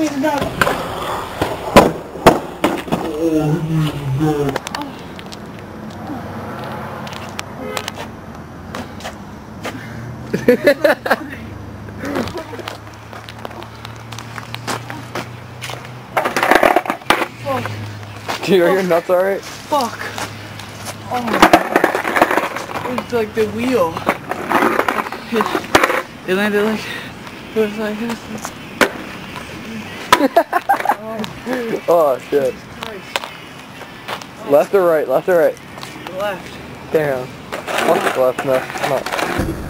me the nut. Fuck. Dude, are your nuts alright? Fuck. Oh. It's like the wheel. It landed like, it was like this. Oh shit. Left or right? Left or right? Left. Damn. Fuck left, no.